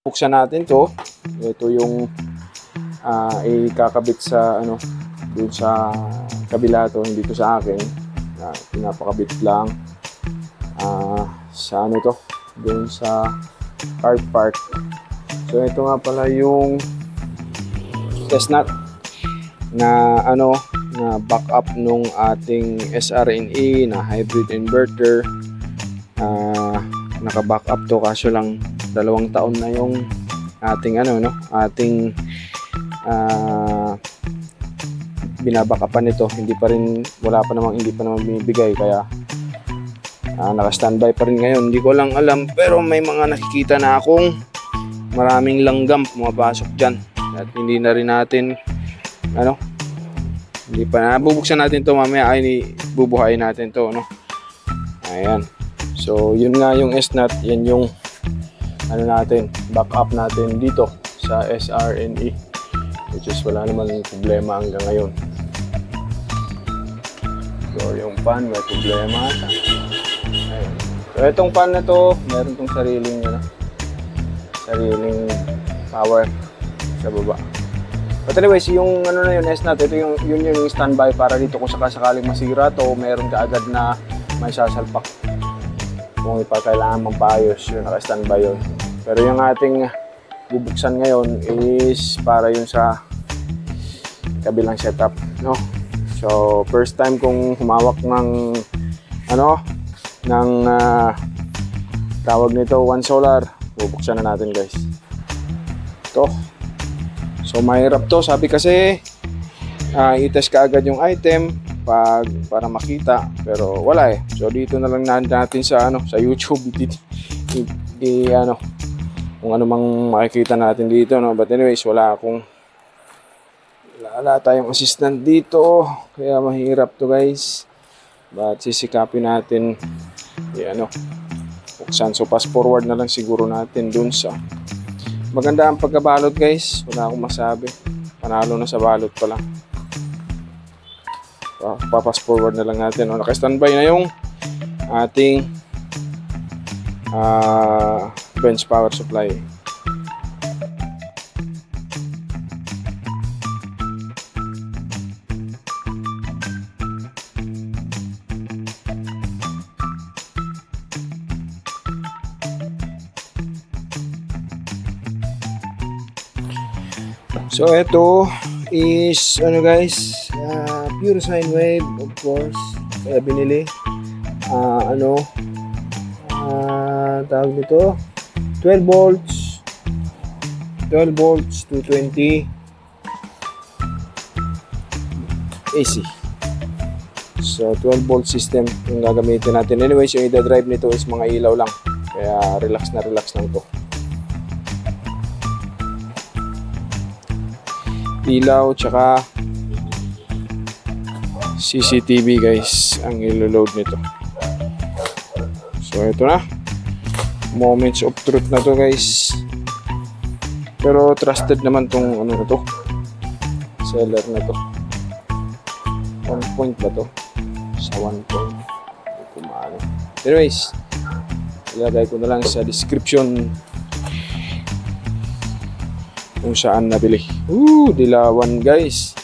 Buksan natin to. Ito yung ikakabit sa ano, dun sa kabila to, hindi to sa akin. Pinapakabit lang sa ano to, dun sa car park. So ito nga pala yung test nut na ano, na backup nung ating SRNE na hybrid inverter. Naka-backup to, kaso lang 2 taon na yung ating ano, no, ating binabackupan nito. Hindi pa rin, hindi pa naman binibigay, kaya naka-standby pa rin ngayon. Hindi ko lang alam, pero may mga nakikita na akong maraming langgam pumapasok dyan, at hindi na rin natin ano, hindi pa bubuksan natin to mamaya, ay bubuhayin natin to, no. Ayan, so yun nga yung S-nut, yan yung ano natin, backup natin dito sa SRNE, which is wala naman problema hanggang ngayon. So yung pan may problema ata. Ayun. So itong pan na to, meron tong sariling power sa baba. But anyways, yung ano na yun, S-nut, ito yung standby para dito kung sakaling masira to, meron ka agad na may sasalpak. Kung ipakailangan mampayos, yun, naka-standby yun. Pero yung ating bubuksan ngayon is para yun sa kabilang setup, no? So first time kong humawak ng ano, ng tawag nito, One Solar. Bubuksan na natin, guys. Ito. So mahirap to, sabi kasi i-test ka agad yung item para makita, pero wala eh. So dito na lang natin sa ano, sa YouTube ano, kung ano mang makikita natin dito, no. But anyways, wala tayong assistant dito, kaya mahirap to, guys. But sisikapin natin ano, buksan. So fast forward na lang siguro natin dun sa maganda ang pagkabalot, guys. Wala akong masabi, panalo na sa balot pa lang. Papas forward na lang natin. Naka-standby na yung ating bench power supply. So ito is ano, guys, pure sine wave, of course, kaya binili. Ano, tawag dito, 12 volts 220 AC. So 12 volt system yung gagamitin natin. Anyways, yung i-drive nito is mga ilaw lang, kaya relax lang to. Ilaw tsaka CCTV, guys, ang ilo-load nito. So ito na, moments of truth na to, guys. Pero trusted naman tong ano na to, seller na to. 1 point ba to? Sa 1 point kumano. Anyways, ilagay ko na lang sa description kung saan nabili. Dilawan, guys.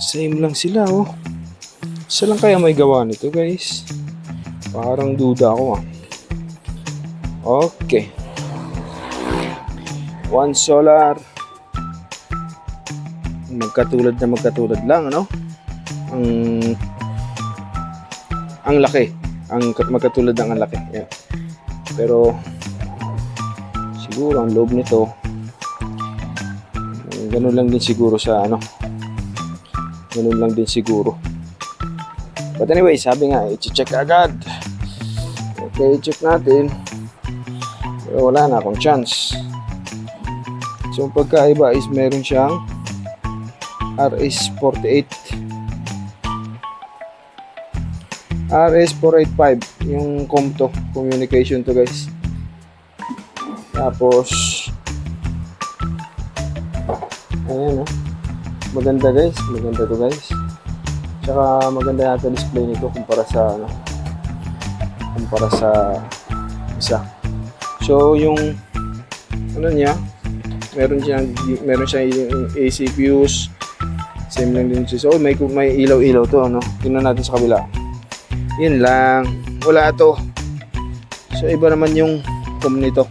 Same lang sila, oh. Isa lang kaya may gawa nito, guys? Parang duda ako, Okay. One Solar. Magkatulad lang, ano? Ang laki. Magkatulad ng ang laki. Yeah. Pero siguro ang loob nito ganun lang din siguro sa ano. Ganun lang din siguro. But anyway, sabi nga, i-check agad. Okay, check natin. Pero wala na akong chance. So, ang pagkaiba is meron siyang RS48. RS485 yung COM to, communication to guys. Tapos ayan, maganda guys, maganda to guys. Tsaka maganda yata display nito kumpara sa kumpara sa isa. So yung niya, meron siyang yung AC fuse, same lang din siya. So may ilaw-ilaw to, tingnan natin sa kabila. Yun lang, wala to. So iba naman yung COM nito.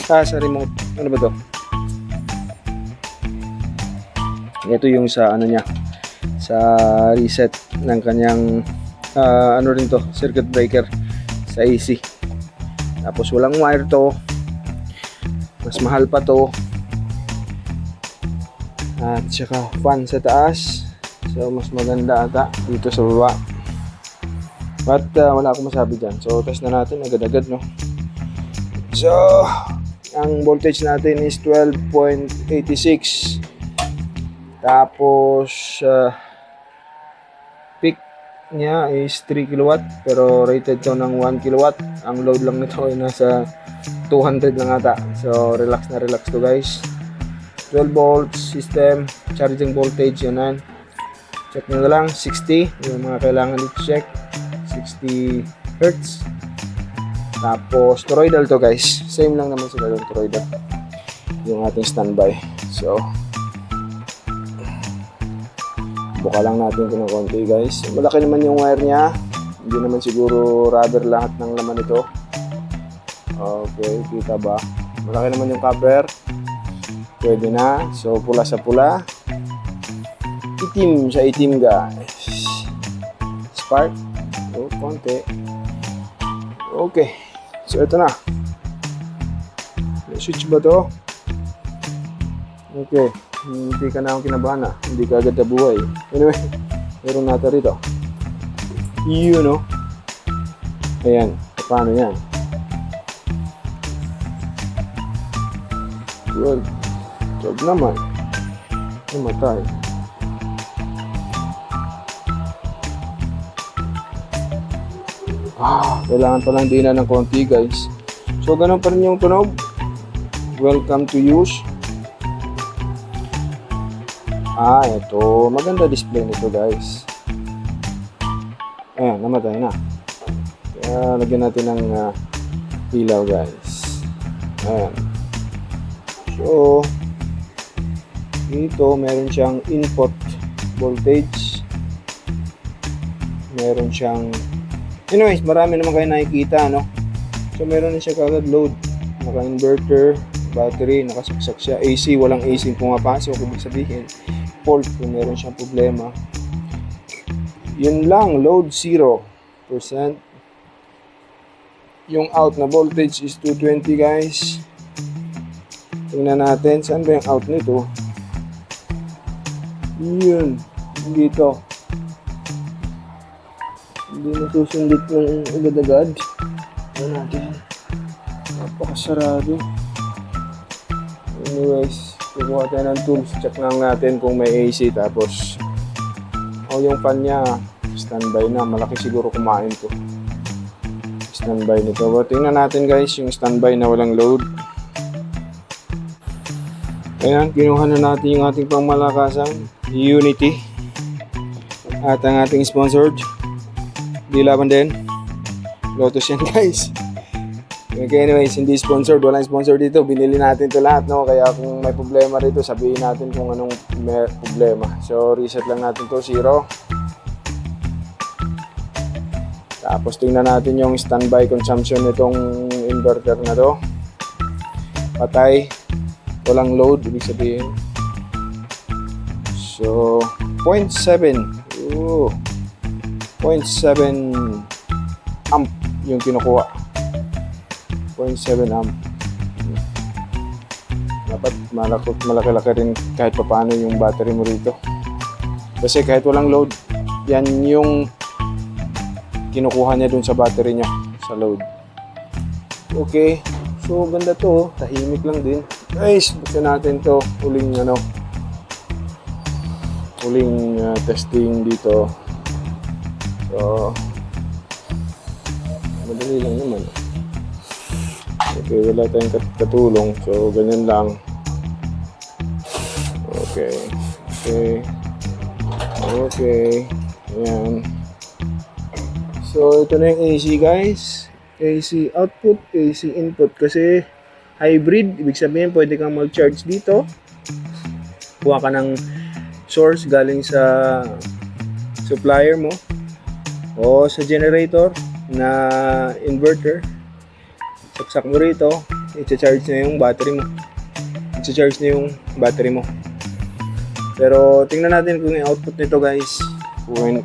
Sa remote, ano ba to? Ito yung sa niya, sa reset ng kanyang rin to, circuit breaker sa AC. Tapos walang wire to, mas mahal pa to, at saka fan sa taas, so mas maganda ata dito sa baba. But wala akong masabi dyan, so test na natin agad-agad, no? So ang voltage natin is 12.86. Tapos peak niya is 3 kW, pero rated to ng 1 kW. Ang load lang nito ay nasa 200 lang ata. So relax na relax to guys. 12 volts system, charging voltage yan. Check nyo na lang 60, yung mga kailangan i-check. 60 Hz. Tapos toroidal to guys, same lang naman sila yung toroidal, yung ating standby. So buka lang natin ito ng konti guys. Malaki naman yung wire nya, hindi naman siguro rubber lahat ng laman ito. Okay, kita ba? Malaki naman yung cover, pwede na. So pula sa pula, itim sa itim guys. Spark, konti. Okay, so ito na. May switch ba to? Okay, hindi ka na akong kinabahan, hindi ka agad na buhay. Anyway, meron natin rito. Yun, ayan, paano yan? Good. Job naman. Namatay. Kailangan pa lang dinan ng konti guys. So ganun pa rin yung tunog. Welcome to use. Ito. Maganda display nito guys. Ayan, namatay na. Kaya lagyan natin ng ilaw guys. Ayan. So dito meron siyang input voltage. Meron siyang, anyways, marami naman kayo nakikita, So meron na siya kagad load. Naka-inverter, battery, nakasaksak siya. AC, walang AC pumapasok. Ibig sabihin, fault kung meron siyang problema. Yun lang, load 0%. Yung out na voltage is 220 guys. Tingnan natin, saan ba yung out nito? Yun, dito. Hindi nasusundit yung agad-agad. Tingnan natin. Napakasarado. Anyways, kukuha tayo ng tools. Check lang natin kung may AC. Tapos yung fan niya standby na. Malaki siguro kumain to. Standby nito. But tingnan natin guys yung standby na walang load. Ayan, kinuha na natin yung ating pangmalakasan, Unity. At ang ating sponsored, di laban din, Lotus yan guys. Okay, anyways, hindi sponsored, walang sponsor dito. Binili natin to lahat, Kaya kung may problema rito, sabihin natin kung anong may problema. So reset lang natin to, 0. Tapos tingnan natin yung standby consumption nitong inverter na to. Patay, walang load, ibig sabihin. So 0.7 amp yung kinukuha. 0.7 amp. Dapat malaki-laki rin kahit paano yung battery mo rito. Kasi kahit walang load, yan yung kinukuha niya dun sa battery niya, sa load. Okay, so ganda to, tahimik lang din. Guys, buksan natin to, huling testing dito. So Madali lang naman. Okay, wala tayong katulong. So, ganyan lang. Okay. Okay. Okay. Ayan. So, ito na yung AC guys. AC output, AC input. Kasi hybrid, ibig sabihin pwede kang mag-charge dito. Kuha ka ng source galing sa supplier mo o sa generator na inverter. Saksak mo rito, i-charge na yung battery mo. I-charge na yung battery mo. Pero tingnan natin kung yung output nito guys.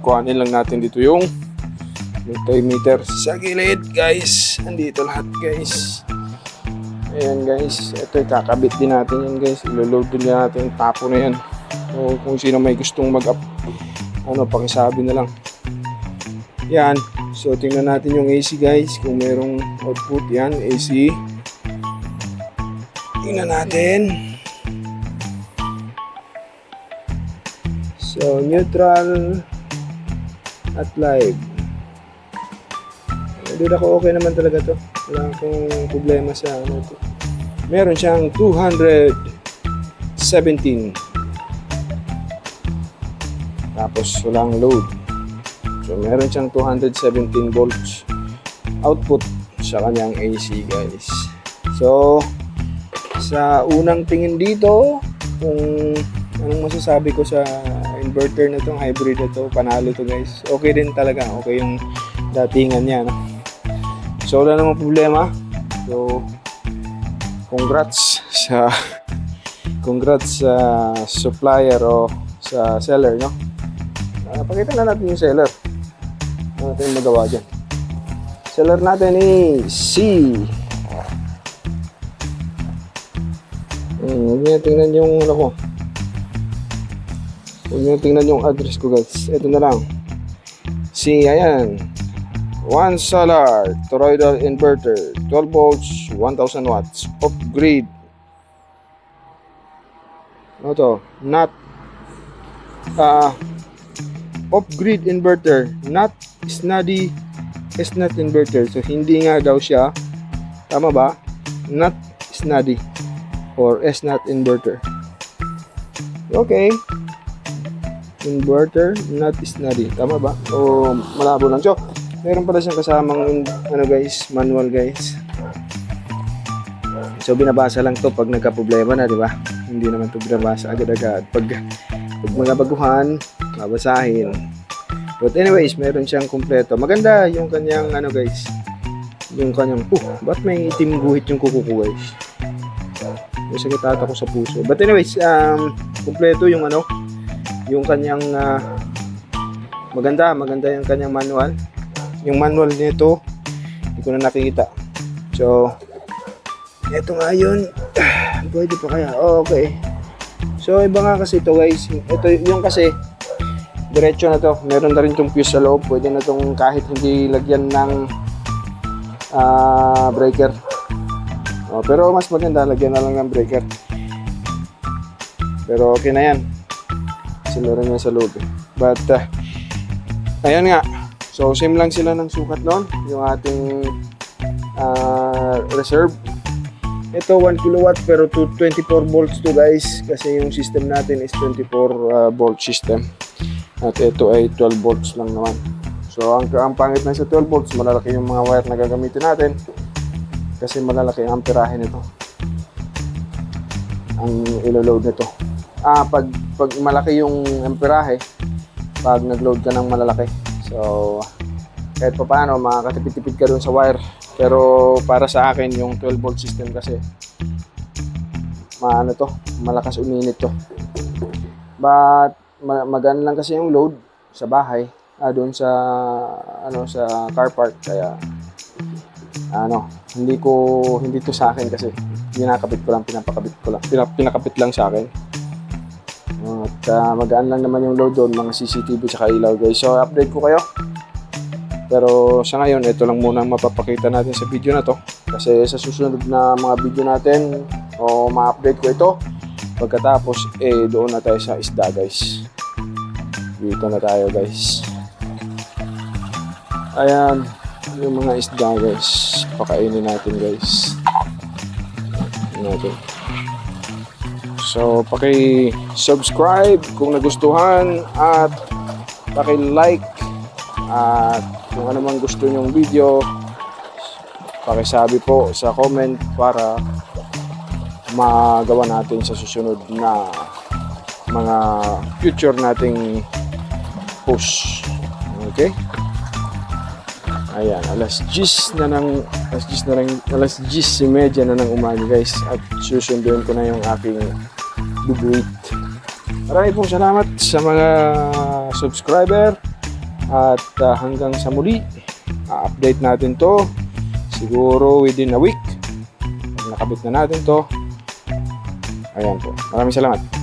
Kuhanin lang natin dito yung multimeter sa gilid guys. Andito lahat guys. Ayan guys, ito kakabit din natin yan guys. Ilo-load din natin yung tapo na yan. O kung sino may gustong mag-up, pakisabi na lang. Yan, so tingnan natin yung AC guys. Kung merong output yan, AC. Tingnan natin. So, neutral at live. Duda ko okay naman talaga to. Wala akong problema sa ano to. Meron siyang 217. Tapos walang load. So meron siyang 217 volts output sa kanyang AC guys. So sa unang tingin dito, kung anong masasabi ko sa inverter na itong hybrid na to, panalo to guys. Okay din talaga. Okay yung datingan niya, no? So wala namang problema. So congrats sa supplier o sa seller, no? Pakita na natin yung seller. Ano natin magawa dyan? Seller natin is C. Huwag niyo tingnan yung ano ko. Huwag niyo tingnan yung address ko guys. Ito na lang. C, ayan. One solar toroidal inverter, 12 volts, 1000 watts, off-grid. Ano to? Not off-grid inverter, not SNADI, SNAT inverter. So hindi nga daw siya, tama ba? Not SNADI or SNAT inverter. Okay. Inverter, not SNADI. Tama ba? O malabo lang. So, meron pala siyang kasamang ano guys, manual guys. So binabasa lang to pag nagka-problema na, di ba? Hindi naman to binabasa agad-agad. Pag mga baguhan, babasahin. But anyways, meron siyang kumpleto. Maganda yung kanyang ano guys. Yung kanyang, ba't may itim guhit yung kuko ko guys? May sakit ata ko sa puso. But anyways, kumpleto yung ano, yung kanyang maganda yung kanyang manual. Yung manual nito hindi ko na nakikita. So eto nga yun. Pwede pa kaya? Okay. So iba nga kasi ito guys. Ito yung kasi diretso na to. Meron na rin itong fuse sa loob. Pwede na itong kahit hindi lagyan ng breaker. Pero mas maganda lagyan na lang ng breaker. Pero okay na yan. Kasi meron yan sa loob. But ayan nga. So, same lang sila ng sukat noon, yung ating reserve. Ito 1 kilowatt pero 24 volts to guys, kasi yung system natin is 24 volt system. At ito ay 12 volts lang naman. So, ang pangit na sa 12 volts, malalaki yung mga wire na gagamitin natin kasi malalaki ang amperahe nito. Ang ilo-load nito. Pag malaki yung amperahe, pag nag-load ka ng malalaki. So, kahit pa paano, makakatipid-tipid ka dun sa wire. Pero para sa akin, yung 12 volt system kasi, malakas uminit to. But, magana lang kasi yung load sa bahay, doon sa, sa car park. Kaya, hindi to sa akin kasi, pinakabit ko lang, pinakabit lang sa akin. At magaan lang naman yung load doon, mga CCTV tsaka ilaw guys. So update ko kayo. Pero sa ngayon, ito lang muna ang mapapakita natin sa video na to. Kasi sa susunod na mga video natin, ma-update ko ito. Pagkatapos, doon na tayo sa isda guys. Dito na tayo guys. Ayan. yung mga isda guys. Pakainin natin guys. Natin. So, paki-subscribe kung nagustuhan at paki-like at kung ano mang gusto nyong video, pakisabi po sa comment para magawa natin sa susunod na mga future nating post. Okay? Ayan, alas 10 na ng umaga guys at susunduin ko na yung aking bibit. Maraming pong salamat sa mga subscriber at hanggang sa muli, update natin to siguro within a week. Pag nakabit na natin to, ayan po. Maraming salamat.